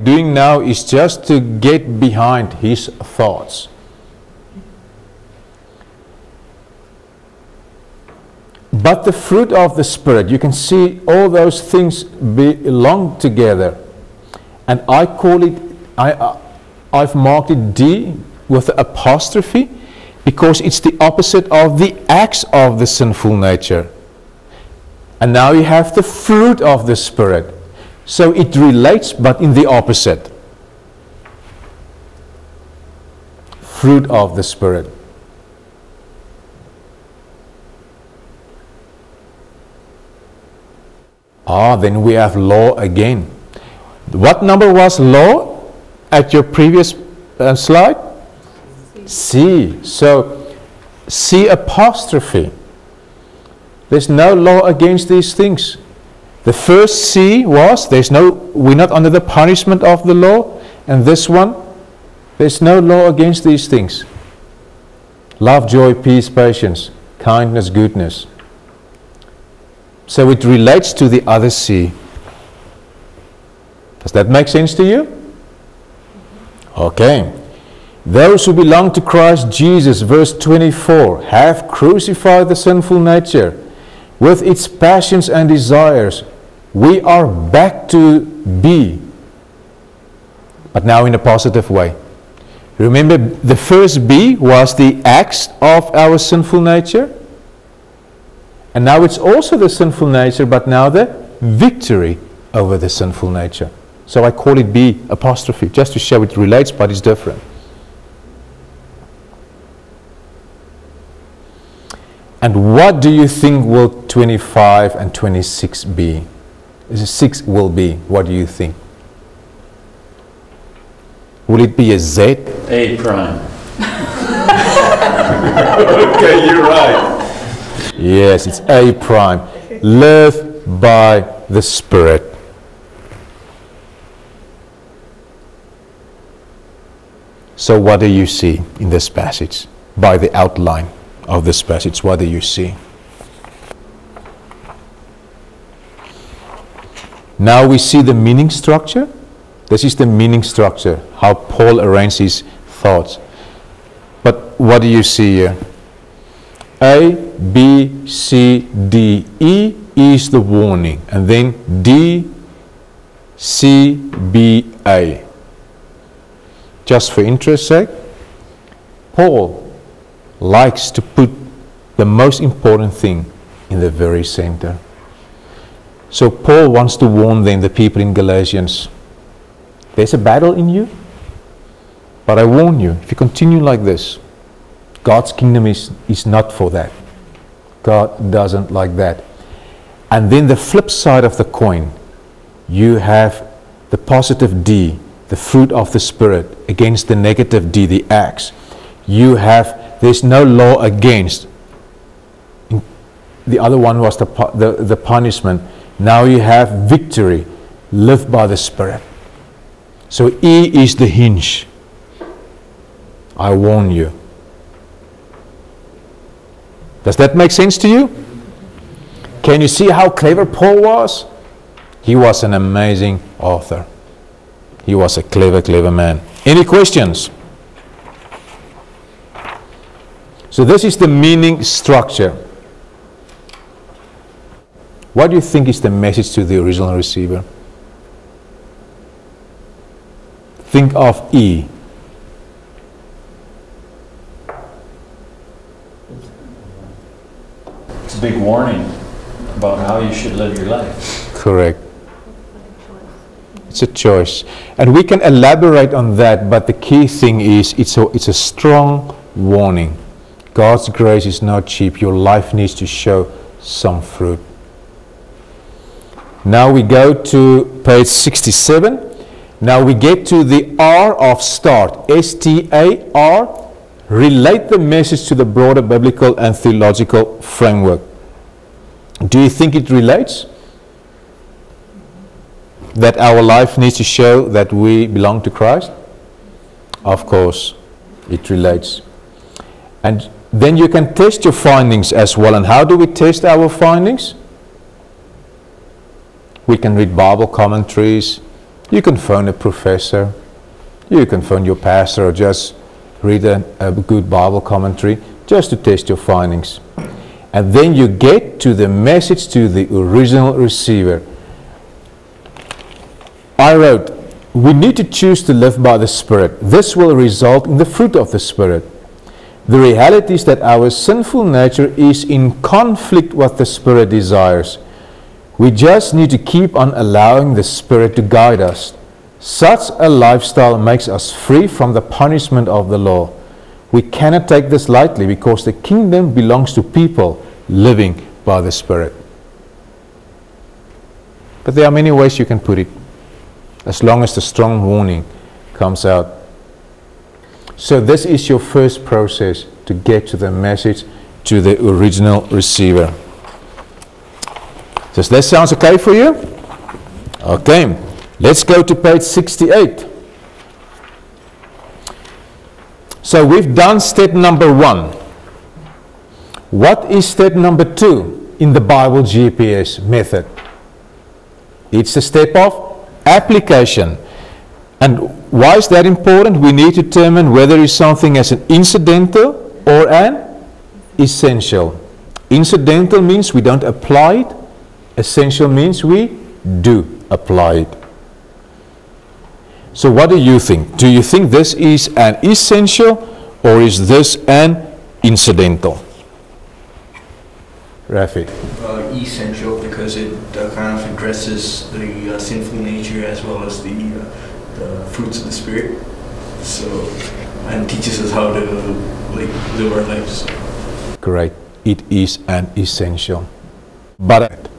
doing now is just to get behind his thoughts. But the fruit of the Spirit, you can see all those things belong together. And I call it, I've marked it D with the apostrophe, because it's the opposite of the acts of the sinful nature. And now you have the fruit of the Spirit. So it relates, but in the opposite. Fruit of the Spirit. Then we have law again. What number was law at your previous slide? C. So C apostrophe. There's no law against these things. The first C was, we're not under the punishment of the law. And this one, there's no law against these things. Love, joy, peace, patience, kindness, goodness. So it relates to the other C. Does that make sense to you? Okay. Those who belong to Christ Jesus, verse 24, have crucified the sinful nature with its passions and desires. We are back to B, but now in a positive way. Remember, the first B was the acts of our sinful nature. And now it's also the sinful nature, but now the victory over the sinful nature. So I call it B apostrophe, just to show it relates, but it's different. And what do you think will 25 and 26 be? 6 will be. What do you think? Will it be a Z? A prime. Okay, you're right. Yes, it's A prime. Live by the Spirit. So what do you see in this passage? By the outline of this passage, what do you see? Now we see the meaning structure. This is the meaning structure, how Paul arranged his thoughts. But what do you see here? A, B, C, D, E is the warning. And then D, C, B, A. Just for interest's sake, Paul likes to put the most important thing in the very center. So Paul wants to warn them, the people in Galatians, there's a battle in you, but I warn you, if you continue like this, God's kingdom is not for that. God doesn't like that. And then the flip side of the coin, you have the positive D, the fruit of the Spirit, against the negative D, the acts. There's no law against. The other one was the punishment. Now you have victory. Live by the Spirit. So E is the hinge. I warn you. Does that make sense to you? Can you see how clever Paul was? He was an amazing author. He was a clever, clever man. Any questions? So this is the meaning structure. What do you think is the message to the original receiver? Think of E. It's a big warning about how you should live your life. Correct. It's a choice. And we can elaborate on that, but the key thing is it's a strong warning. God's grace is not cheap. Your life needs to show some fruit. Now we go to page 67. Now we get to the R of start. S-T-A-R. Relate the message to the broader biblical and theological framework. Do you think it relates? That our life needs to show that we belong to Christ? Of course, it relates. And then you can test your findings as well. And how do we test our findings? We can read Bible commentaries, You can phone a professor, you can phone your pastor, or just read a good Bible commentary just to test your findings. And then you get to the message to the original receiver. I wrote, we need to choose to live by the Spirit. This will result in the fruit of the Spirit. The reality is that our sinful nature is in conflict with the Spirit desires. We just need to keep on allowing the Spirit to guide us. Such a lifestyle makes us free from the punishment of the law. We cannot take this lightly because the kingdom belongs to people living by the Spirit. But there are many ways you can put it, as long as the strong warning comes out. So this is your first process to get to the message to the original receiver. Does that sound okay for you? Okay, let's go to page 68. So we've done step number 1. What is step number 2 in the Bible GPS method? It's a step of application. And why is that important? We need to determine whether it's something as an incidental or an essential. Incidental means we don't apply it. Essential means we do apply it. So what do you think? Do you think this is an essential or is this an incidental? Rafi? Essential, because it kind of addresses the sinful nature as well as the fruits of the Spirit. So, and teaches us how to live our lives. Great. It is an essential. But